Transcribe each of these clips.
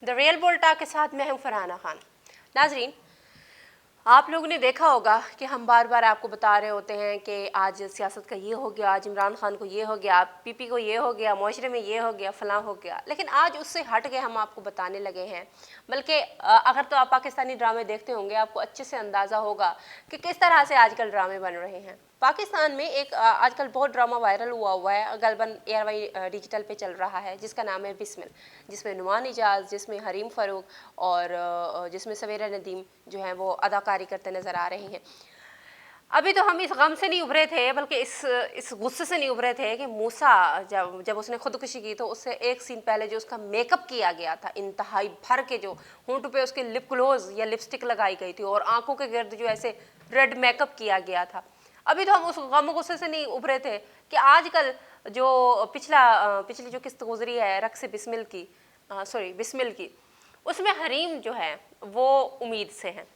The real बोल्टा के साथ मैं हूं फरहाना खान। नाजरीन, आप लोगों ने देखा होगा कि हम बार बार आपको बता रहे होते हैं कि आज सियासत का ये हो गया, आज इमरान खान को ये हो गया, पीपी को ये हो गया, मुआशरे में ये हो गया, फलां हो गया। लेकिन आज उससे हट के हम आपको बताने लगे हैं, बल्कि अगर तो आप पाकिस्तानी ड्रामे देखते होंगे आपको अच्छे से अंदाज़ा होगा कि किस तरह से आजकल ड्रामे बन रहे हैं। पाकिस्तान में एक आजकल बहुत ड्रामा वायरल हुआ है, गलबन एयरवाई डिजिटल पे चल रहा है, जिसका नाम है बिस्मिल, जिसमें नुमान इजाज़, जिसमें हरीम फ़ारूक और जिसमें सवेरा नदीम जो है वो अदाकारी करते नज़र आ रहे हैं। अभी तो हम इस गम से नहीं उभरे थे, बल्कि इस गुस्से से नहीं उभरे थे कि मूसा जब उसने खुदकुशी की तो उससे एक सीन पहले जो उसका मेकअप किया गया था, इंतहाई भर के जो होंठों पे उसके लिप ग्लोज या लिपस्टिक लगाई गई थी और आंखों के गिर्द जो ऐसे रेड मेकअप किया गया था। अभी तो हम उस गम गुस्से से नहीं उभरे थे कि आजकल जो पिछली जो किस्त गुजरी है रक्स बिस्मिल की, बिस्मिल की, उसमें हरीम जो है वो उम्मीद से हैं।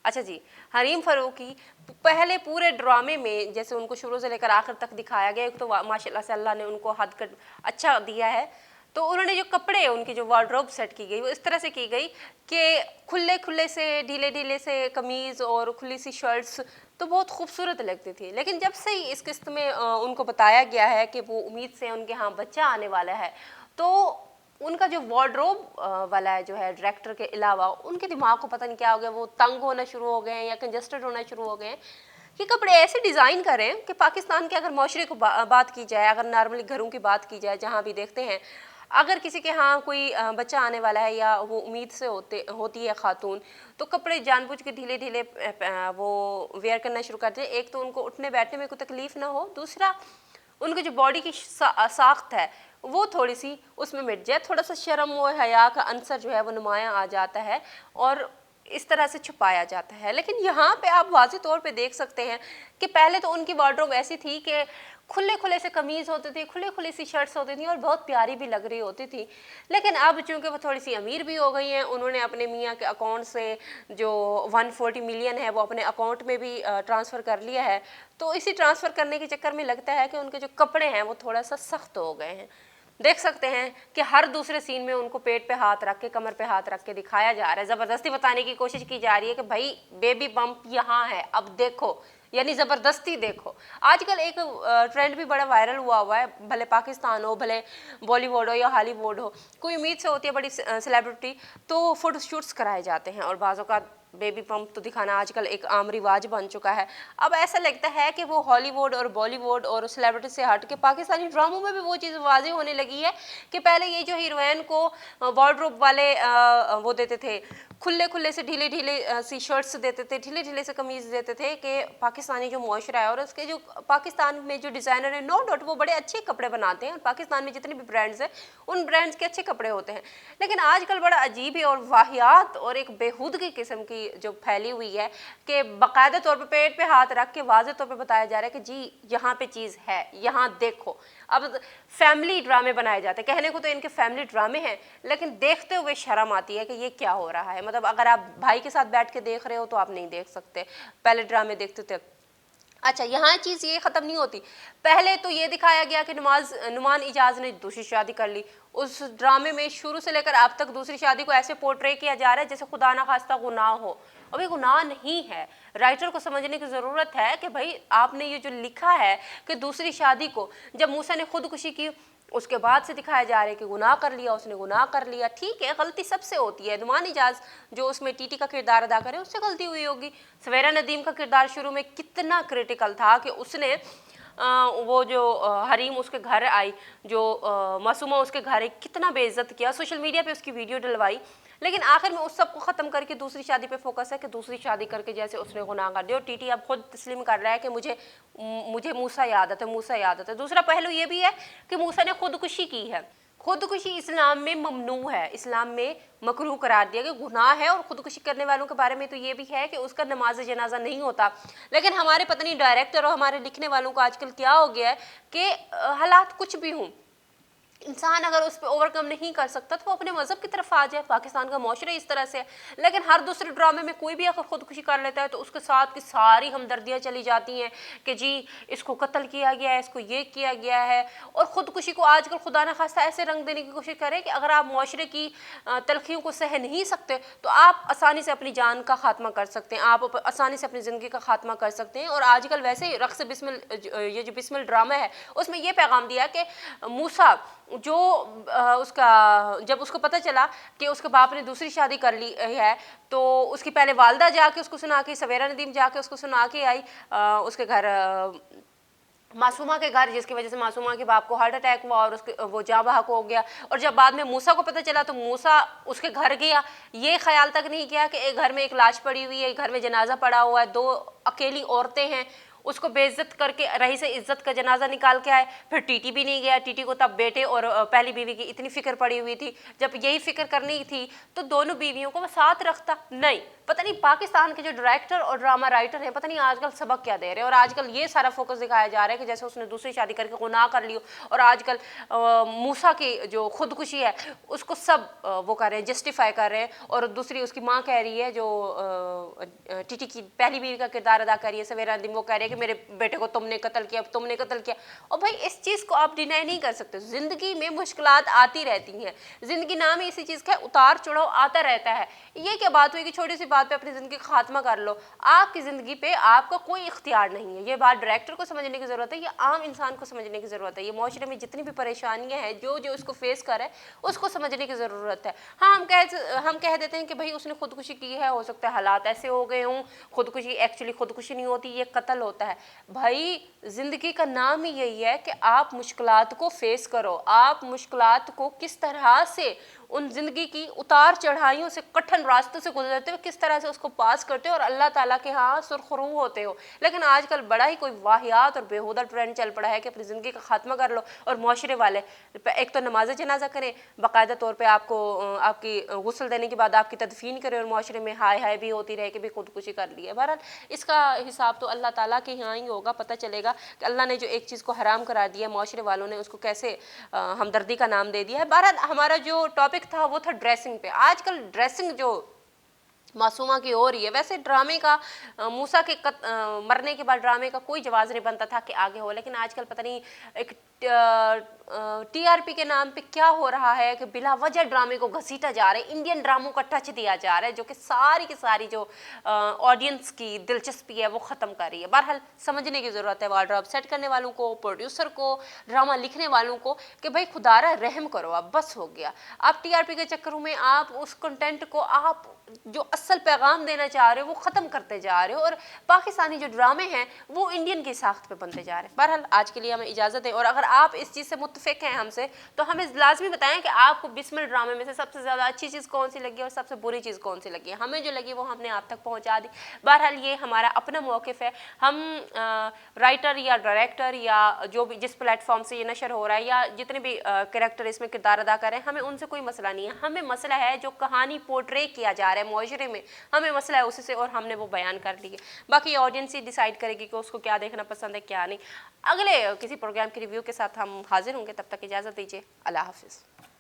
अच्छा जी, हरीम फ़ारूकी पहले पूरे ड्रामे में जैसे उनको शुरू से लेकर आखिर तक दिखाया गया, एक तो माशाल्लाह से अल्लाह ने उनको हद कर अच्छा दिया है, तो उन्होंने जो कपड़े उनकी जो वार्डरोब सेट की गई वो इस तरह से की गई कि खुले खुले से ढीले ढीले से कमीज़ और खुली सी शर्ट्स तो बहुत खूबसूरत लगती थी। लेकिन जब से ही इस किस्त में उनको बताया गया है कि वो उम्मीद से उनके यहाँ बच्चा आने वाला है, तो उनका जो वार्डरोब वाला है जो है डायरेक्टर के अलावा उनके दिमाग को पता नहीं क्या हो गया, वो तंग होना शुरू हो गए हैं या कंजस्टेड होना शुरू हो गए हैं कि कपड़े ऐसे डिज़ाइन करें कि पाकिस्तान के अगर माशरे को बात की जाए, अगर नॉर्मली घरों की बात की जाए जहाँ भी देखते हैं अगर किसी के यहाँ कोई बच्चा आने वाला है या वो उम्मीद से होती है खातून, तो कपड़े जानबूझ के ढीले ढीले वो वेयर करना शुरू करते हैं। एक तो उनको उठने बैठने में कोई तकलीफ ना हो, दूसरा उनकी जो बॉडी की साख्त है वो थोड़ी सी उसमें मिट जाए, थोड़ा सा शर्म और हया का अंसर जो है वो नुमायाँ आ जाता है और इस तरह से छुपाया जाता है। लेकिन यहाँ पे आप वाज़ेह तौर पे देख सकते हैं कि पहले तो उनकी वार्डरोब ऐसी थी कि खुले खुले से कमीज़ होती थी, खुले खुले सी शर्ट्स होती थी और बहुत प्यारी भी लग रही होती थी। लेकिन अब चूँकि वो थोड़ी सी अमीर भी हो गई हैं, उन्होंने अपने मियाँ के अकाउंट से जो 140 मिलियन है वो अपने अकाउंट में भी ट्रांसफ़र कर लिया है। तो इसी ट्रांसफ़र करने के चक्कर में लगता है कि उनके जो कपड़े हैं वो थोड़ा सा सख्त हो गए हैं। देख सकते हैं कि हर दूसरे सीन में उनको पेट पे हाथ रख के, कमर पे हाथ रख के दिखाया जा रहा है, ज़बरदस्ती बताने की कोशिश की जा रही है कि भाई बेबी बम्प यहाँ है, अब देखो, यानी ज़बरदस्ती देखो। आजकल एक ट्रेंड भी बड़ा वायरल हुआ है, भले पाकिस्तान हो, भले बॉलीवुड हो या हॉलीवुड हो, कोई उम्मीद से होती है बड़ी सेलिब्रिटी तो फ़ोटो शूट्स कराए जाते हैं और बाज़ों का बेबी पम्प तो दिखाना आजकल एक आम रिवाज बन चुका है। अब ऐसा लगता है कि वो हॉलीवुड और बॉलीवुड और सेलिब्रिटी से हट के पाकिस्तानी ड्रामों में भी वो चीज़ वाज़ेह होने लगी है कि पहले ये जो हीरोइन को वार्डरोब वाले वो देते थे, खुले खुले से ढीले ढीले सी शर्ट्स देते थे, ढीले ढीले से कमीज़ देते थे कि पाकिस्तानी जो मुआशरा है और उसके जो पाकिस्तान में जो डिज़ाइनर है, नो डाउट वो बड़े अच्छे कपड़े बनाते हैं और पाकिस्तान में जितने भी ब्रांड्स हैं उन ब्रांड्स के अच्छे कपड़े होते हैं। लेकिन आजकल बड़ा अजीब है और वाहियात और एक बेहूदगी किस्म की जो फैली हुई है कि बाकायदा तौर पर पेट पे हाथ रख के वाज़ेह तौर पे बताया जा रहा है कि जी यहाँ पे चीज़ है, यहाँ देखो। अब फैमिली ड्रामे बनाए जाते हैं, कहने को तो इनके फैमिली ड्रामे हैं, लेकिन देखते हुए शर्म आती है कि ये क्या हो रहा है। मतलब अगर आप भाई के साथ बैठ के देख रहे हो तो आप नहीं देख सकते, पहले ड्रामे देखते थे। अच्छा, यहाँ चीज़ ये ख़त्म नहीं होती। पहले तो ये दिखाया गया कि नुमान इजाज़ ने दूसरी शादी कर ली। उस ड्रामे में शुरू से लेकर अब तक दूसरी शादी को ऐसे पोर्ट्रे किया जा रहा है जैसे खुदा ना खास्ता गुनाह हो। अब ये गुनाह नहीं है। राइटर को समझने की ज़रूरत है कि भाई आपने ये जो लिखा है कि दूसरी शादी को, जब मूसा ने खुदकुशी की उसके बाद से दिखाया जा रहा है कि गुनाह कर लिया, उसने गुनाह कर लिया। ठीक है, गलती सबसे होती है। नुमान इजाज़ जो उसमें टीटी का किरदार अदा करे उससे गलती हुई होगी। सवेरा नदीम का किरदार शुरू में कितना क्रिटिकल था कि उसने वो जो हरीम उसके घर आई, जो मासूमा उसके घर आई, कितना बेइज्जत किया, सोशल मीडिया पे उसकी वीडियो डलवाई। लेकिन आखिर में उस सब को ख़त्म करके दूसरी शादी पे फोकस है कि दूसरी शादी करके जैसे उसने गुनाह कर दिया और टीटी अब खुद तस्लीम कर रहा है कि मुझे मूसा याद आता है, मूसा याद आता है। दूसरा पहलू ये भी है कि मूसा ने खुदकुशी की है। खुदकुशी इस्लाम में ममनू है, इस्लाम में मकरूह करार दिया गया, गुनाह है। और खुदकुशी करने वालों के बारे में तो ये भी है कि उसका नमाज जनाजा नहीं होता। लेकिन हमारे पता नहीं डायरेक्टर और हमारे लिखने वालों को आजकल क्या हो गया है कि हालात कुछ भी हों, इंसान अगर उस पर ओवरकम नहीं कर सकता तो वो अपने मज़हब की तरफ आ जाए। पाकिस्तान का माशरा इस तरह से है, लेकिन हर दूसरे ड्रामे में कोई भी अगर ख़ुदकुशी कर लेता है तो उसके साथ की सारी हमदर्दियाँ चली जाती हैं कि जी इसको कत्ल किया गया है, इसको ये किया गया है। और ख़ुदकुशी को आजकल खुदा न खास्ता ऐसे रंग देने की कोशिश करें कि अगर आप माशरे की तलखियों को सह नहीं सकते तो आप आसानी से अपनी जान का खात्मा कर सकते हैं, आप आसानी से अपनी ज़िंदगी का खात्मा कर सकते हैं। और आजकल वैसे ही रक्स बिस्मिल, ये जो बिस्मिल ड्रामा है उसमें ये पैगाम दिया कि मूसा जो उसका जब उसको पता चला कि उसके बाप ने दूसरी शादी कर ली है तो उसकी पहले वालदा जाके उसको सुना के, सवेरा नदीम जाके उसको सुना के आई उसके घर, मासूमा के घर, जिसकी वजह से मासूमा के बाप को हार्ट अटैक हुआ और उसके वो जाँ बहक हो गया। और जब बाद में मूसा को पता चला तो मूसा उसके घर गया, ये ख्याल तक नहीं किया कि एक घर में एक लाश पड़ी हुई है, घर में जनाजा पड़ा हुआ है, दो अकेली औरतें हैं, उसको बेइज्जत करके रही से इज्जत का जनाजा निकाल के आए। फिर टीटी भी नहीं गया, टीटी को तब बेटे और पहली बीवी की इतनी फिक्र पड़ी हुई थी। जब यही फिक्र करनी थी तो दोनों बीवियों को वो साथ रखता नहीं। पता नहीं पाकिस्तान के जो डायरेक्टर और ड्रामा राइटर हैं पता नहीं आजकल सबक क्या दे रहे हैं। और आजकल ये सारा फोकस दिखाया जा रहा है कि जैसे उसने दूसरी शादी करके गुनाह कर लियो, और आजकल मूसा की जो खुदकुशी है उसको सब वो कर रहे हैं, जस्टिफाई कर रहे हैं। और दूसरी उसकी माँ कह रही है, जो टीटी की पहली बीवी का किरदार अदा कर रही है सवेरा नदीम, वो कह रही है कि मेरे बेटे को तुमने कत्ल किया, तुमने कत्ल किया। और भाई इस चीज़ को आप डिनाई नहीं कर सकते, ज़िंदगी में मुश्किलात आती रहती हैं, ज़िंदगी नाम ही इसी चीज़ का उतार चढ़ाव आता रहता है। ये क्या बात हुई कि छोटी सी बात पे अपनी ज़िंदगी का खात्मा कर लो? आपकी ज़िंदगी पे आपका कोई इख्तियार नहीं है। ये बात डायरेक्टर को समझने की ज़रूरत है, ये आम इंसान को समझने की ज़रूरत है। ये माशरे में जितनी भी परेशानियाँ हैं जो जो उसको फेस कर है उसको समझने की ज़रूरत है। हाँ, हम कह देते हैं कि भाई उसने खुदकुशी की है, हो सकता है हालात ऐसे हो गए हों, खुदकुशी एक्चुअली खुदकुशी नहीं होती, ये कत्ल होता है। भाई ज़िंदगी का नाम ही यही है कि आप मुश्किलात को फेस करो, आप मुश्किलात को किस तरह से, उन ज़िंदगी की उतार चढ़ाइयों से, कठिन रास्तों से गुजरते हो, किस तरह से उसको पास करते हो और अल्लाह ताला के हाँ सुरखरू होते हो। लेकिन आजकल बड़ा ही कोई वाहियात और बेहुदा ट्रेंड चल पड़ा है कि अपनी ज़िंदगी का खात्मा कर लो। और माशरे वाले एक तो नमाज जनाजा करें, बाकायदा तौर पे आपको आपकी गुस्ल देने के बाद आपकी तदफीन करें, और माशरे में हाय हाय भी होती रहे कि भी खुदकुशी कर ली है। बहरहाल इसका हिसाब तो अल्लाह ताला के यहाँ ही होगा, पता चलेगा कि अल्लाह ने जो एक चीज़ को हराम करा दिया, माशरे वालों ने उसको कैसे हमदर्दी का नाम दे दिया है। बहरहाल हमारा जो टॉपिक था वो था ड्रेसिंग पे। आजकल ड्रेसिंग जो मासूमा की हो रही है, वैसे ड्रामे का मूसा के मरने के बाद ड्रामे का कोई जवाब नहीं बनता था कि आगे हो, लेकिन आजकल पता नहीं एक टीआरपी के नाम पे क्या हो रहा है कि बिला वजह ड्रामे को घसीटा जा रहा है, इंडियन ड्रामों का टच दिया जा रहा है, जो कि सारी की सारी जो ऑडियंस की दिलचस्पी है वो ख़त्म कर रही है। बहरहाल समझने की ज़रूरत है वार्डरोब सेट करने वालों को, प्रोड्यूसर को, ड्रामा लिखने वालों को कि भाई खुदारा रहम करो, अब बस हो गया। आप टीआरपी के चक्करों में आप उस कंटेंट को, आप जो असल पैगाम देना चाह रहे हो वो ख़त्म करते जा रहे हो, और पाकिस्तानी जो ड्रामे हैं वो इंडियन की साख्त पे बनते जा रहे हैं। बहरहाल आज के लिए हमें इजाज़त है, और अगर आप इस चीज़ से मुत्तफ़िक हैं हमसे तो हमें लाजमी बताएं कि आपको बिस्मिल ड्रामे में से सबसे ज़्यादा अच्छी चीज़ कौन सी लगी और सबसे बुरी चीज़ कौन सी लगी। हमें जो लगी वो हमने आप तक पहुँचा दी। बहरहाल ये हमारा अपना मौक़िफ़ है, हम राइटर या डायरेक्टर या जो भी जिस प्लेटफॉर्म से ये नशर हो रहा है या जितने भी कैरेक्टर इसमें किरदार अदा कर रहे हैं, हमें उनसे कोई मसला नहीं है। हमें मसला है जो कहानी पोर्ट्रे किया जा रहा है माशरे में, हमें मसला है उसी से, और हमने वो बयान कर ली है। बाकी ऑडियंस ही डिसाइड करेगी कि उसको क्या देखना पसंद है क्या नहीं। अगले किसी प्रोग्राम की रिव्यू के साथ हम हाजिर होंगे, तब तक इजाज़त दीजिए। अल्लाह हाफिज़।